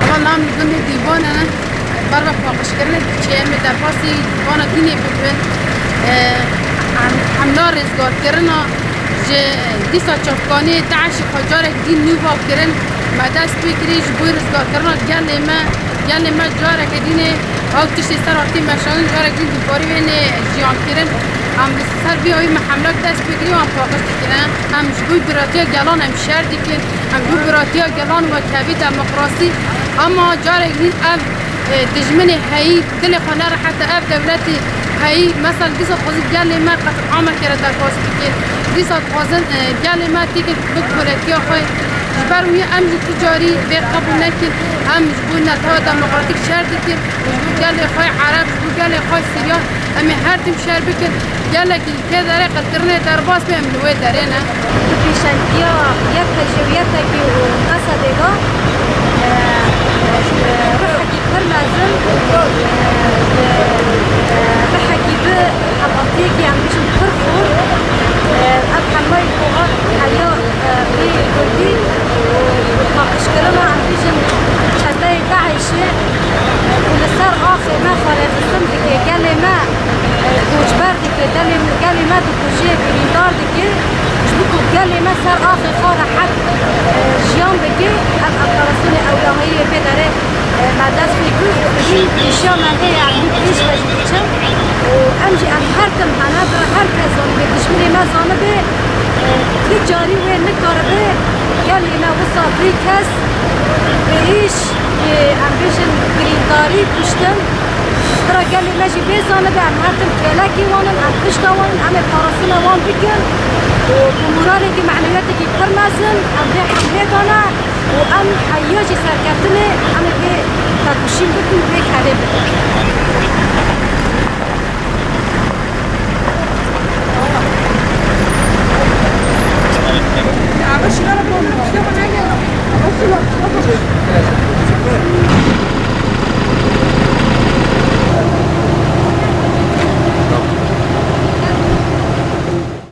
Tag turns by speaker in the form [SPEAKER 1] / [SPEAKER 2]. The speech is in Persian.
[SPEAKER 1] والله من ضمن الديوان أنا برا فوقش كرنت شيء من درباسي وانا ديني ببن حملار رزقار كرنا جه دیسا چافکانی داعش خجارک دین نووا کرن ما دست بکری جبوی رزقار کرنا گل ما جارک دینه آگ تشتی سر آتی مشان جارک دین دوباری وینه جیان کرن هم سر بیایی محملک دست بکری و هم فاقش کرن هم جبوی براتیا گلان هم شهر دیکن هم جبوی براتیا گلان و کبی دموکراسی اما جارک دین اب دجمن هایی دل خانه را حتی اب دولتی هایی مثلا دیسا خوزی گل ما قطع عامل کرده در پاس بکن دیسا خوزن گل ما تیکن بکورتی آخوی جبروی امجی تجاری به قبول نکن هم جبو نتها دموکراتیک شهر دیکن جبو گل خوی عرب جبو گل خوی سیریان امی هر تیم شهر بکن گل که داره قطرنه در باس به امنوی داره نه
[SPEAKER 2] پیشنگیا یک تجربیت که قصده دا بحكي كر لازم بحكي بحبطيك يعني مش مفرفور أبحى ما يبغى حياة بكردي وإشكالنا عم بيجن حتى داعش ولسار آخر ما خالف الصمتك قال لي ما وجبردك قال لي ما تكوجي بريداردك جبكو قال لي ما صار آخر خالة حد جيان بكي الأقرصوني أولوية بدره ما داس بيكو إشياء ما هي عم بيش بجيبتشم وأمجي أم هرتم أنا هركز بتشملي ما زانبه تجاري وين نكاربه قال لي ما وصل بريكس بإيش أم بيشن بريداري بشتم ترى قال لي ماجي بيزانه بأم هرتم كلاكي وانا أم بشتا وانا أم القرصونة وان بيكن ومرارتي معنوياتي كرمازن أم بي حملتنا وأم حياجي سركتني أم بي تدوشين بكم بيك هذا